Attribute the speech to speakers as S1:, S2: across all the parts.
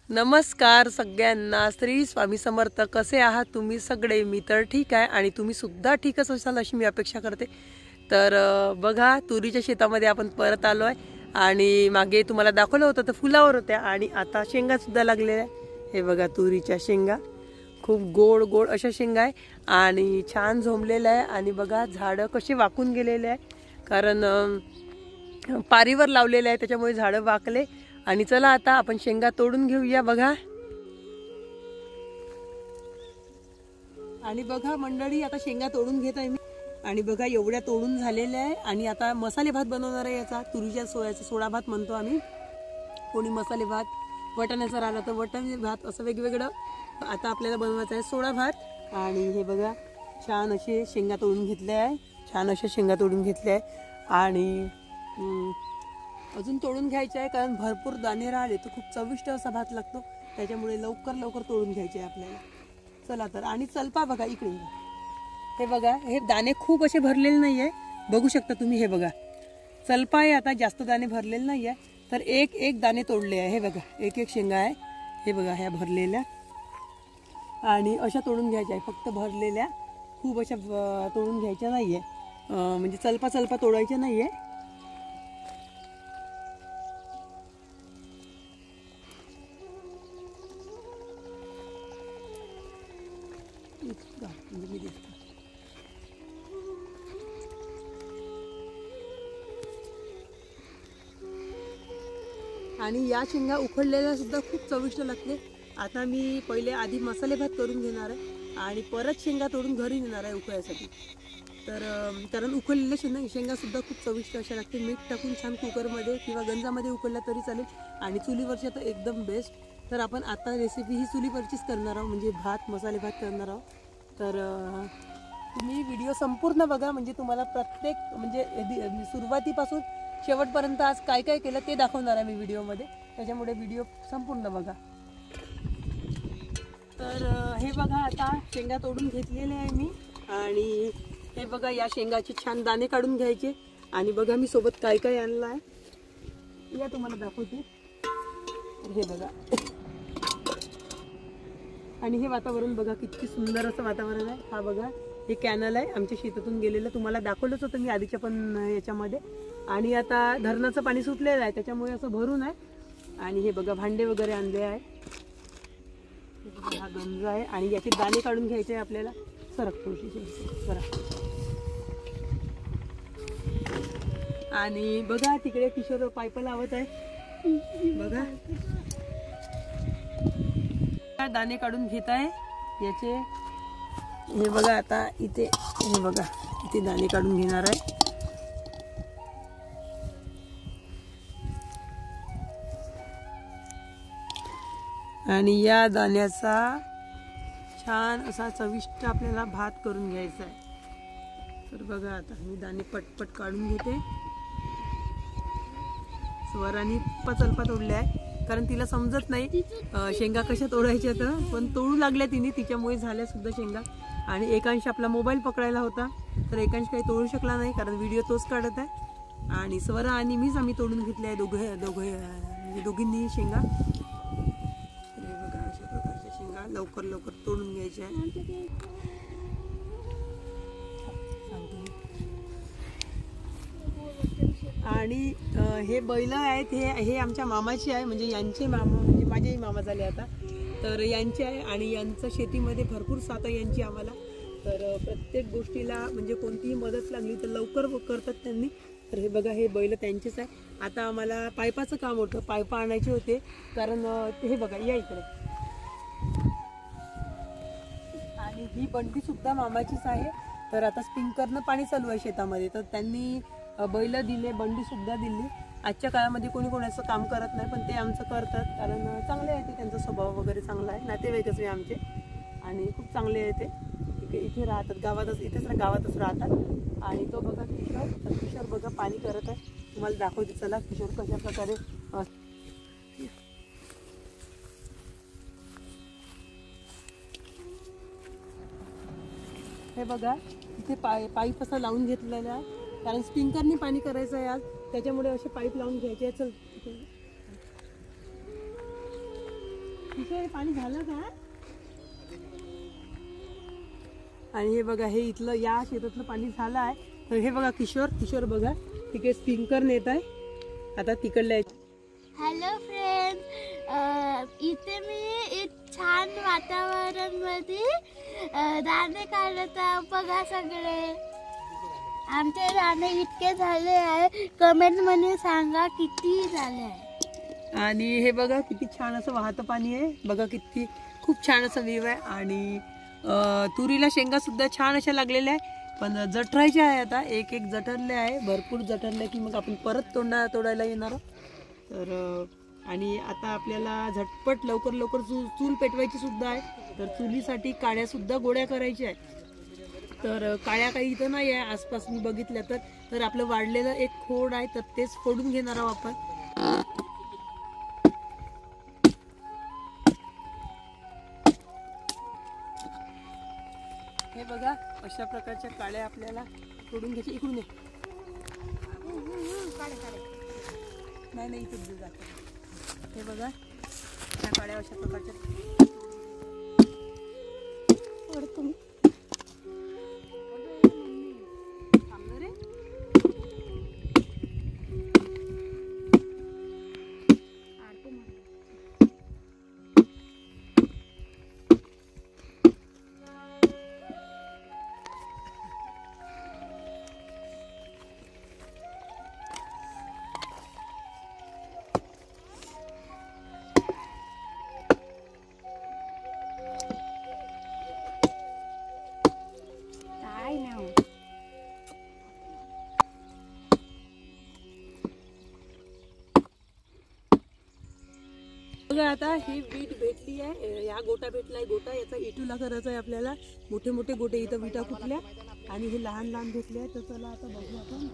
S1: नमस्कार सगळ्यांना, श्री स्वामी समर्थ. कसे आहात तुम्ही सगळे? मी तर ठीक आहे आणि तुम्ही सुद्धा ठीकच असाल अशी मी अपेक्षा करते. तर बघा, तुरीच्या शेतामध्ये आपण परत आलो आहे आणि मागे तुम्हाला दाखवलं होतं तर फुलावर होत्या आणि आता शेंगा सुद्धा लागलेल्या आहे. हे बघा, तुरीच्या शेंगा खूप गोड गोड अशा शेंगा आहे आणि छान झोंबलेल्या आहे. आणि बघा झाडं कसे वाकून गेलेले आहे, कारण पारीवर लावलेले आहे त्याच्यामुळे झाडं वाकले. आणि चला आता आपण शेंगा तोडून घेऊया. बघा, आणि बघा मंडळी, आता शेंगा तोडून घेत आहे मी. आणि बघा एवढ्या तोडून झालेल्या आहे आणि आता मसाले भात बनवणार आहे. याचा तुरीच्या सोयाचा सोडा भात म्हणतो आम्ही, कोणी मसाले भात, वटाण्याचा राहिला तर वटाणे भात, असं वेगवेगळं आता आपल्याला बनवायचं आहे सोडा भात. आणि हे बघा छान असे शेंगा तोडून घेतले आहे, छान अशा शेंगा तोडून घेतल्या आहे. आणि अजून तोडून घ्यायचे आहे, कारण भरपूर दाणे राहिले तर खूप चविष्ट असा भात लागतो, त्याच्यामुळे लवकर लवकर तोडून घ्यायचे आहे आपल्याला. चला तर. आणि चलपा बघा इकडे, हे बघा हे दाणे खूप असे भरलेले नाही आहे, बघू शकता तुम्ही. हे बघा चलपा आहे, आता जास्त दाणे भरलेले नाही आहे, तर एक एक दाणे तोडले आहे. हे बघा एक एक शेंगा आहे, हे बघा ह्या भरलेल्या. आणि अशा तोडून घ्यायच्या आहे, फक्त भरलेल्या, खूप अशा तोडून घ्यायच्या नाही आहे, म्हणजे चलपा चलपा तोडायच्या नाही आहे. आणि या शेंगा उकडलेल्या सुद्धा खूप चविष्ट लागते. आता मी पहिले आधी मसाले भात करून घेणार आहे आणि परत शेंगा तोडून घरी नेणार आहे उकळायसाठी. तर कारण उकडलेल्या शेंगा सुद्धा खूप चविष्ट अशा लागते. मीठ टाकून छान कुकरमध्ये किंवा गंजामध्ये उकडला तरी चालेल, आणि चुलीवरच्या तर एकदम बेस्ट. तर आपण आता रेसिपी ही चुलीवरचीच करणार आहोत, म्हणजे भात मसाले भात करणार आहोत. तर तुम्ही व्हिडिओ संपूर्ण बघा, म्हणजे तुम्हाला प्रत्येक म्हणजे सुरुवातीपासून शेवटपर्यंत आज काय काय केलं ते दाखवणार आहे मी व्हिडिओमध्ये, त्याच्यामुळे व्हिडिओ संपूर्ण बघा. तर हे बघा आता शेंगा तोडून घेतलेले आहे मी. आणि हे बघा या शेंगाचे छान दाणे काढून घ्यायचे. आणि बघा मी सोबत काय काय आणलं आहे, या तुम्हाला दाखवते. हे बघा, आणि हे वातावरण बघा किती सुंदर असं वातावरण आहे. हा बघा हे कॅनल आहे आमच्या शेतातून गेलेलं, तुम्हाला दाखवलंच होतं मी आधीच्या पण याच्यामध्ये. आणि आता धरणाचं पाणी सुटलेलं आहे त्याच्यामुळे असं भरून आहे. आणि हे बघा भांडे वगैरे आणले आहे, हा गंज आहे. आणि याचे दाणे काढून घ्यायचे आहे आपल्याला. सरक थोडीशी सरक. आणि बघा तिकडे किशोर पाईप लावत आहे, बघा दाणे काढून घेत आहे याचे. हे बघा आता इथे, हे बघा इथे दाणे काढून घेणार आहे. आणि या दाण्याचा छान असा चविष्ट आपल्याला भात करून घ्यायचा आहे. तर बघा आता मी दाणे पटपट काढून घेते. स्वराने पचलपा तोडले आहे, कारण तिला समजत नाही शेंगा कशा तोडायच्या, तर पण तोडू लागल्या तिने, तिच्यामुळे झाल्या सुद्धा शेंगा. आणि एकांश आपला मोबाईल पकडायला होता, तर एकांश काही तोडू शकला नाही, कारण व्हिडिओ तोच काढत आहे. आणि स्वरा आणि मीच आम्ही तोडून घेतले आहे, म्हणजे दोघींनी शेंगा. लवकर लवकर तोडून घ्यायचे आहे. आणि हे बैल आहेत, हे आमच्या मामाचे आहे, म्हणजे यांचे मामा, म्हणजे माझेही मामा झाले आता, तर यांचे आहे. आणि यांचं शेतीमध्ये भरपूर साथ आहे यांची आम्हाला, तर प्रत्येक गोष्टीला म्हणजे कोणतीही मदत लागली तर लवकर करतात त्यांनी. तर हे बघा हे बैल त्यांचेच आहे. आता आम्हाला पाईपाचं काम होतं, पाईपा आणायचे होते, कारण हे बघा या इकडे. आणि ही बंडी सुद्धा मामाचीच आहे. तर आता स्प्रिंकलरनं पाणी चालू आहे शेतामध्ये, तर त्यांनी बैल दिले, बंडी सुद्धा दिली. आजच्या काळामध्ये कोणी कोणाचं काम करत नाही, पण ते आमचं करतात, कारण चांगले आहे ते, त्यांचा स्वभाव वगैरे चांगला आहे, नातेवाईकच आहे आमचे आणि खूप चांगले आहे ते. इथे राहतात गावातच, इथेच गावातच राहतात. आणि तो बघा किशोर, तर किशोर बघा पाणी करत आहे, तुम्हाला दाखवते. चला किशोर कशा प्रकारे. हे बघा इथे पाईप असा लावून घेतलेला आहे, कारण स्प्रिंकलरने पाणी करायचं आहे आज, त्याच्यामुळे असे पाईप लावून घ्यायचे. चल किशोर पाणी झालं का? आणि हे बघा हे इथलं या शेतातलं पाणी झालं आहे. तर हे बघा किशोर बघा तिकडे स्प्रिंकलर नेत आहे. आता तिकडल्या
S2: हॅलो फ्रेंड्स, इथे मी छान वातावरण मध्ये दाणे काढत आहे. बघा सगळे आमचे दाणे इतके झाले आहे. कमेंट मध्ये सांगा किती झाले आहे.
S1: आणि हे बघा किती छान असं वाहतं पाणी आहे. बघा किती खूप छान असं व्ह्यू आहे. आणि तुरीला शेंगा सुद्धा छान अशा लागलेल्या आहे. पण जठरायचे आहे. आता एक जठरले आहे. भरपूर जठरले की मग आपण परत तोडायला येणार. तर आणि आता आपल्याला झटपट लवकर चूल पेटवायची सुद्धा आहे. तर चुलीसाठी काड्या सुद्धा गोळ्या करायच्या आहेत. तर काड्या काही इथं नाही आहे आसपास मी बघितल्या. तर आपलं वाढलेलं एक खोड आहे तर तेच फोडून घेणार आहोत आपण. हे बघा अशा प्रकारच्या काड्या आपल्याला तोडून घ्यायची. इकडून ये. नाही इथून जात. हे बघा त्या काड्या अशा प्रकारच्या बघा. आता ही वीट भेटली आहे. या गोटा भेटलाय. गोटा याचा इटूला करायचा आहे आपल्याला. मोठे गोटे इथं विटा कुठल्या आणि हे लहान भेटले आहे. तर चला आता बघू आपण.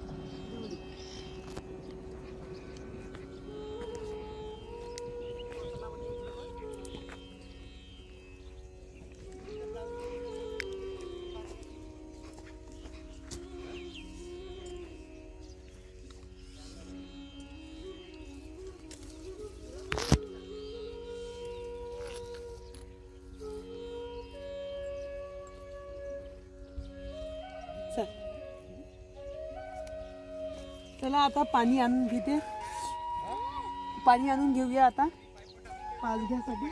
S1: चला आता पाणी आणून घेते. पाणी आणून घेऊया आता पाजघ्यासाठी.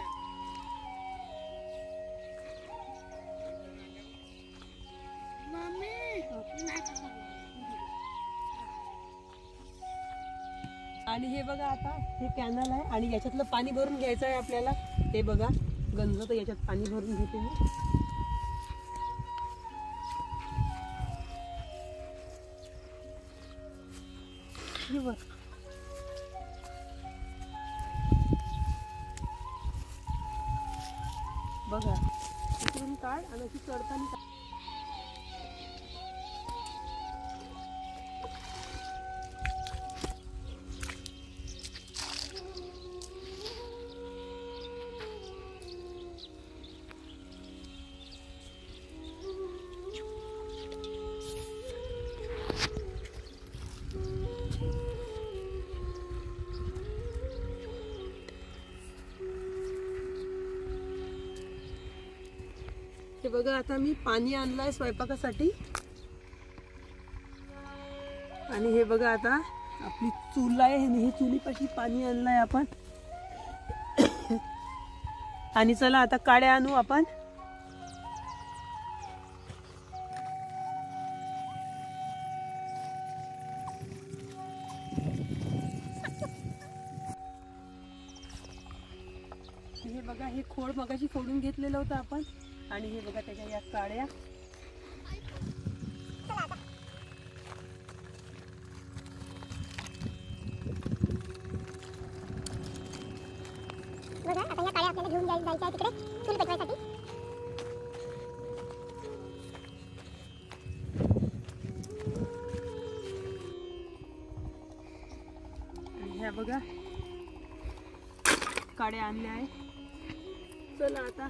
S1: आणि हे बघा आता हे कॅनल आहे आणि याच्यातलं पाणी भरून घ्यायचं आहे आपल्याला. हे बघा गंज तर याच्यात पाणी भरून घेते मी. बघा इकडून काढ आणि अशी चढताना हे बघा. आता मी पाणी आणलंय स्वयंपाकासाठी. आणि हे बघा आता आपली चूल आहे. हे चुलीपाशी पाणी आणलंय आपण. आणि चला आता काड्या आणू आपण. हे बघा हे खोड मगाशी फोडून घेतलेलं होतं आपण. आणि हे बघा त्याच्या या काड्या.
S2: बघा आता या काड्या आपल्याला घेऊन जायचं आहे तिकडे चूल पेटवायसाठी.
S1: आणि ह्या बघा काड्या आणल्या आहे. चला आता.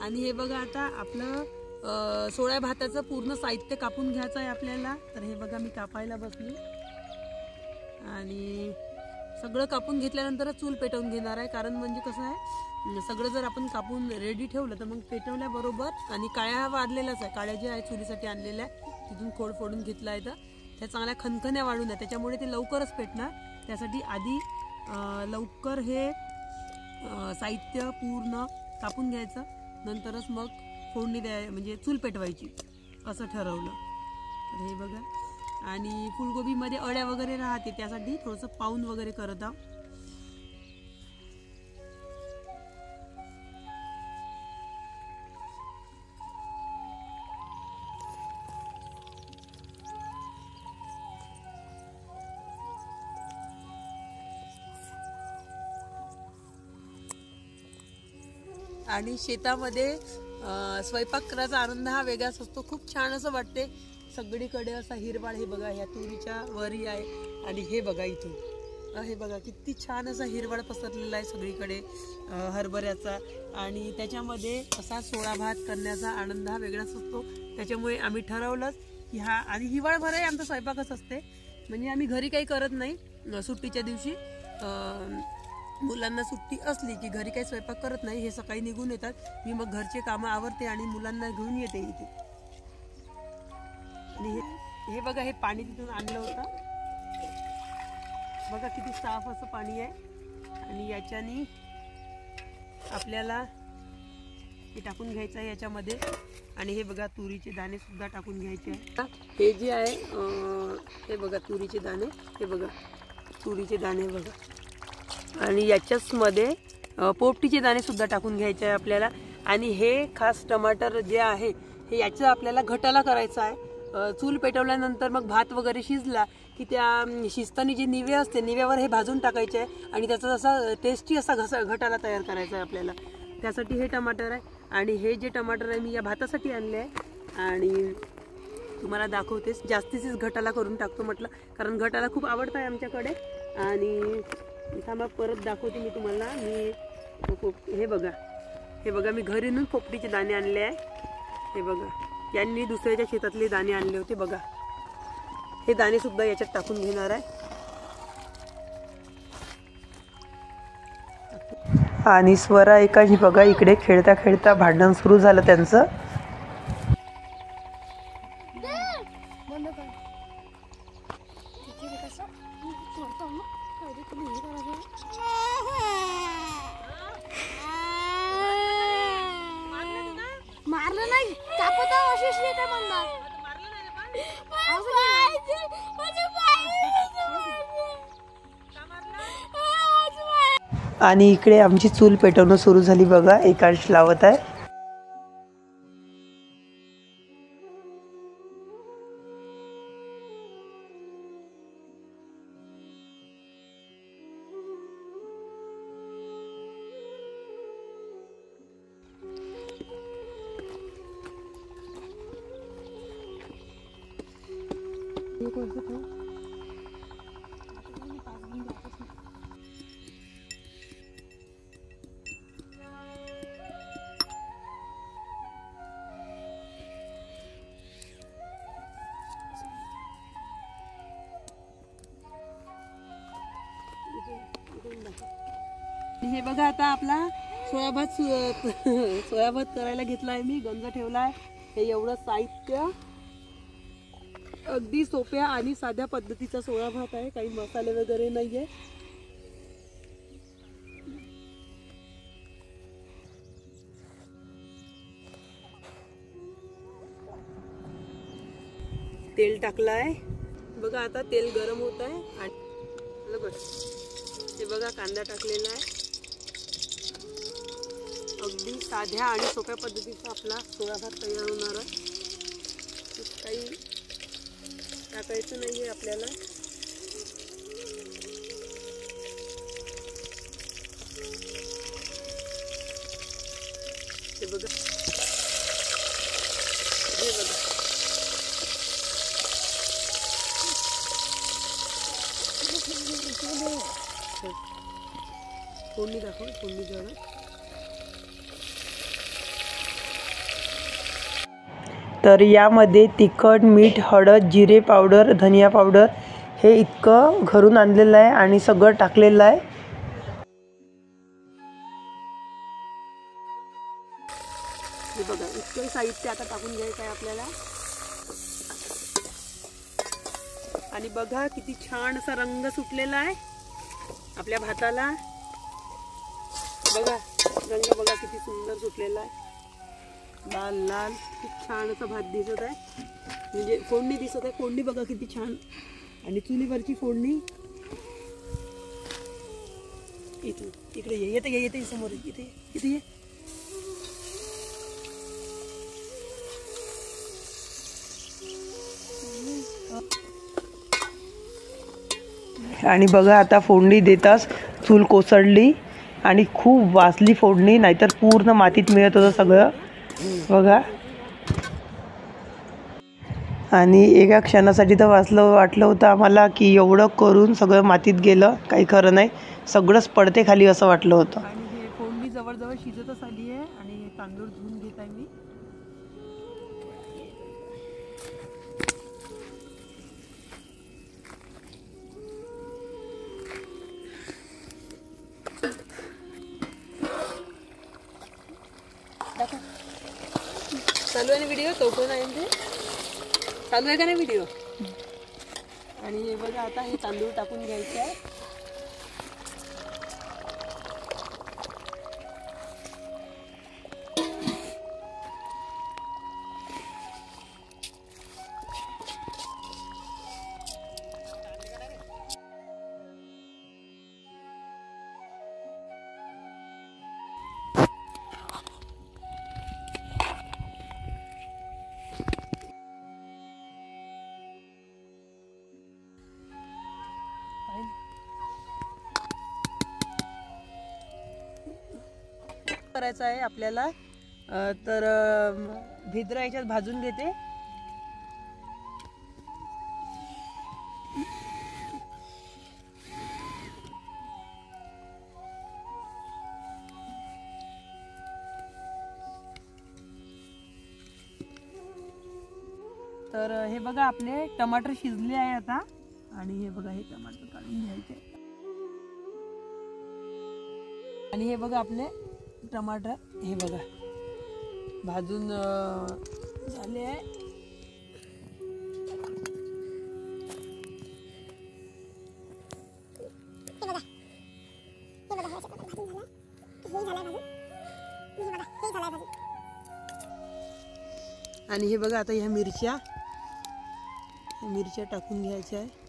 S1: आणि हे बघा आता आपलं सोळ्या भाताचं पूर्ण साहित्य कापून घ्यायचं आहे आपल्याला. तर हे बघा मी कापायला बसली. आणि सगळं कापून घेतल्यानंतरच चूल पेटवून घेणार आहे, कारण म्हणजे कसं आहे सगळं जर आपण कापून रेडी ठेवलं तर मग पेटवल्याबरोबर आणि काळ्या वाढलेल्याच आहे, काळ्या जे आहे चुलीसाठी आणलेल्या तिथून खोड फोडून घेतला आहे तर त्या चांगल्या खणखण्या वाढून आहे, त्याच्यामुळे ते लवकरच पेटणार. त्यासाठी आधी लवकर हे साहित्य पूर्ण कापून घ्यायचं, नंतरच मग फोडणी म्हणजे चूल पेटवायची असं ठरवलं. तर हे बघा, आणि फुलगोबीमध्ये अळ्या वगैरे राहते त्यासाठी थोडंसं पाऊन वगैरे करत आहोत. आणि शेतामध्ये स्वयंपाक करायचा आनंद हा वेगळाच असतो. खूप छान असं वाटते. सगळीकडे असा हिरवाळ, हे बघा ह्या तुरीच्या वरी आहे आणि हे बघा इथून हे बघा किती छान असा हिरवाळ पसरलेला आहे सगळीकडे हरभऱ्याचा. आणि त्याच्यामध्ये असा सोळा भात करण्याचा आनंद हा वेगळाच असतो. त्याच्यामुळे आम्ही ठरवलंच की हा, आणि हिवाळभरही आमचा स्वयंपाकच असते. म्हणजे आम्ही घरी काही करत नाही सुट्टीच्या दिवशी. मुलांना सुट्टी असली की घरी काही स्वयंपाक करत नाही, हे सकाळी निघून येतात. मी मग घरचे कामं आवरते आणि मुलांना घेऊन येते इथे. आणि हे बघा, हे पाणी तिथून आणलं होतं बघा, किती साफ असं पाणी आहे. आणि याच्याने आपल्याला हे टाकून घ्यायचं आहे याच्यामध्ये. आणि हे बघा, तुरीचे दाणे सुद्धा टाकून घ्यायचे आहे. हे जे आहे हे बघा तुरीचे दाणे, हे बघा तुरीचे दाणे बघा. आणि याच्याच मध्ये पोपटीचे दाणे सुद्धा टाकून घ्यायचे आहे आपल्याला. आणि हे खास टमाटर जे आहे हे याचं आपल्याला घटाला करायचं आहे. चूल पेटवल्यानंतर मग भात वगैरे शिजला की त्या शिजताना जे निवे असते निव्यावर हे भाजून टाकायचे आहे आणि त्याचा असा टेस्टी असा घटाला तयार करायचा आहे आपल्याला. त्यासाठी हे टमाटर आहे. आणि हे जे टमाटर आहे मी या भातासाठी आणले आहे आणि तुम्हाला दाखवतेच. जास्तीच घटाला करून टाकतो म्हटलं, कारण घटाला खूप आवडत आहे आमच्याकडे. आणि थांबा परत दाखवते मी तुम्हाला. हे बघा मी घरी येऊन पोपटीचे दाणे आणले आहे. हे बघा, यांनी दुसऱ्याच्या शेतातले दाणे आणले होते बघा. हे दाणे सुद्धा याच्यात टाकून घेणार आहे. आणि स्वरा एकाची बघा इकडे खेळता खेळता भांडण सुरू झालं त्यांचं.
S2: मारलं नाही, कापत अशीच येते म्हणणार.
S1: आणि इकडे आमची चूल पेटवणं सुरू झाली बघा. एकांश लावत आहे. हे बघा, आता आपला सोयाभात करायला घेतलाय मी. गंज ठेवलाय. हे एवढं साहित्य अगदी सोप्या आणि साध्या पद्धतीचा सोळा भात आहे. काही मसाले वगैरे नाहीये. तेल टाकलाय बघा. आता तेल गरम होत आहे. आणि हे बघा, कांदा टाकलेला आहे. अगदी साध्या आणि सोप्या पद्धतीचा आपला सोळा भात तयार होणार आहे. काही टाकायचं नाहीये आपल्याला. हे बघा, हे बघा, फोडणी दाखव. फोडणी जरा तर यामध्ये तिखट, मीठ, हळद, जिरे पावडर, धनिया पावडर हे इतकं घरून आणलेलं आहे आणि सगळं टाकलेलं आहे. हे बघा इतकं साहित्य आता टाकून घ्यायचं आहे आपल्याला. आणि बघा किती छान असा रंग सुटलेला आहे आपल्या भाताला. बघा रंग बघा किती सुंदर सुटलेला आहे, लाल लाल. खूप छान असा भात दिसत आहे, म्हणजे फोडणी दिसत आहे. फोडणी बघा किती छान. आणि चुलीवरची फोडणी. इथून इकडे ये, येते येते समोर, इथे इथे ये. आणि बघा आता फोडणी देताच चूल कोसळली आणि खूप वाजली फोडणी, नाहीतर पूर्ण मातीत मिळत होतं सगळं. बघा. आणि एका क्षणासाठी तर वाटलं होतं आम्हाला की एवढं करून सगळं मातीत गेलं, काही खरं नाही, सगळंच पडते खाली असं वाटलं होतं. आणि हे फोडणी जवळजवळ शिजतच आली आहे. आणि तांदूळ धुवून घेत आहे मी. चालू आहे ना व्हिडिओ, तो पण आहे ते चालू आहे का नाही व्हिडिओ. आणि हे बघा आता हे तांदूळ टाकून घ्यायचे आहे. करायचं आहे आपल्याला. तर भिद्रा याच्यात भाजून घेते. तर हे बघा आपले टमाटर शिजले आहे आता. आणि हे बघा हे टमाटर काढून घ्यायचे. आणि हे बघा आपले टमाटर हे बघा भाजून झाले आहे. आणि हे बघा आता ह्या मिरच्या टाकून घ्यायच्या आहे.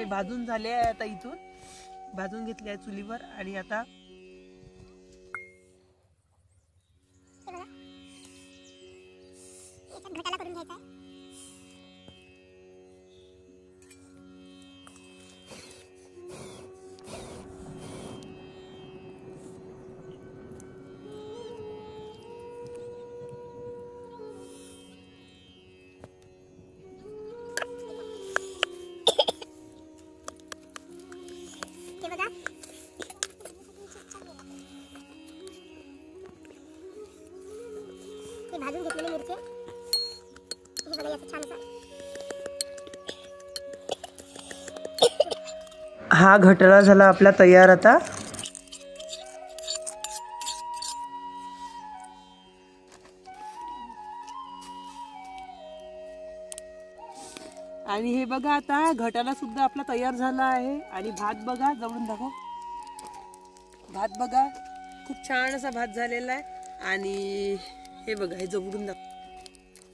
S1: भाजून झाले आहे आता, इथून भाजून घेतले आहे चुलीवर. आणि आता घटाला करून घ्यायचा आहे. भाजून घेतलेले मिरची हे बघा याचं छान. हा घटला झाला आपला तयार आता. आणि हे बघा आता घटाला सुद्धा आपला तयार झाला आहे. आणि भात बघा, जवळून दाखव. भात बघा खूप छान असा भात झालेला आहे. आणि हे बघा हे जवळून दाखव.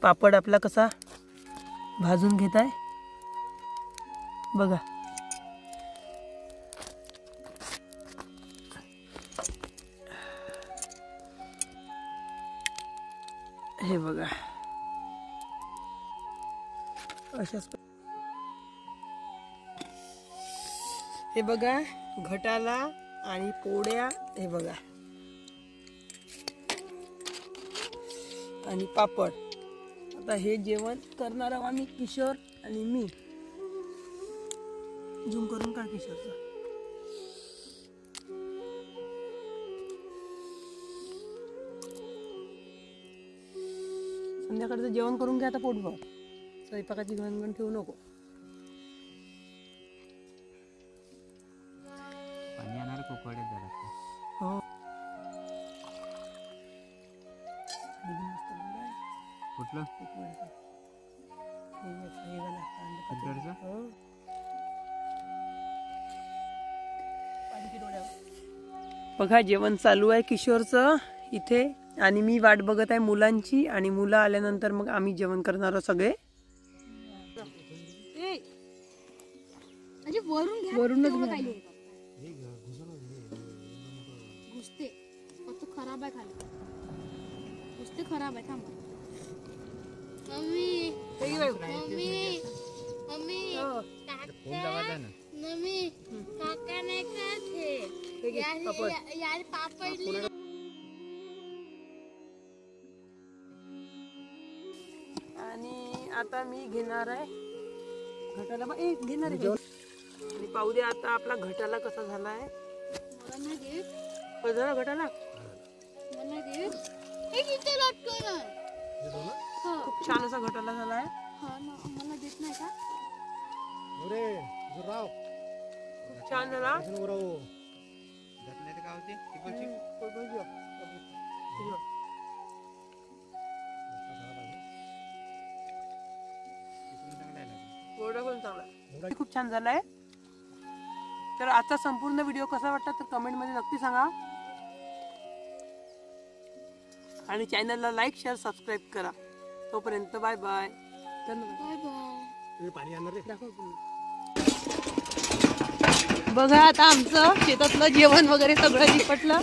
S1: पापड आपला कसा भाजून घेत आहे बघा. हे बघा अशाच. हे बघा घटाला आणि पोळ्या. हे बघा आणि पापड. आता हे जेवण करणार आहोत आम्ही, किशोर आणि मी. झूम करून का किशोरचा. संध्याकाळचं जेवण करून घ्या आता पोटभर. स्वयंपाकाची घणघण ठेवू नको.
S3: पाणी येणार कुकवाड्यात झाला.
S1: हो
S3: कुठलं
S1: बघा जेवण चालू आहे किशोरचं इथे आणि मी वाट बघत आहे मुलांची आणि मुलं आल्यानंतर मग आम्ही जेवण करणार आहोत सगळे. वरूनच
S2: घुसते खराब आहे खाली. घुसते खराब आहे. थांबा मम्मी मम्मी मम्मी मम्मी काका नाही खाते यार पापड.
S1: आणि आता मी घेणार आहे घटाला घेणार आहे आणि पाहू दे आता आपला घटाला कसा झालाय.
S2: मला नाही देत.
S1: झाला घटाला
S2: मला देत. हे किती लटकन आहे.
S1: खूप छान असा घटाला झालाय.
S2: हा ना मला देत नाही का.
S1: खूप छान झाला. खूप छान झालाय. तर आजचा संपूर्ण व्हिडिओ कसा वाटला तर कमेंट मध्ये नक्की सांगा आणि चॅनलला लाईक शेअर सबस्क्राईब करा. तोपर्यंत बाय बाय.
S2: Bye bye.
S1: बघा आता आमचं शेतातलं जेवण वगैरे सगळं निपटलं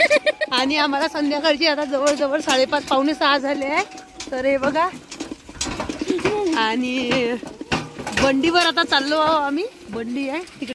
S1: आणि आम्हाला संध्याकाळची आता जवळजवळ 5:30 पावणे 6 झाले आहे. तर हे बघा आणि बंडीवर आता चाललो आम्ही. बंडी आहे तिकडे.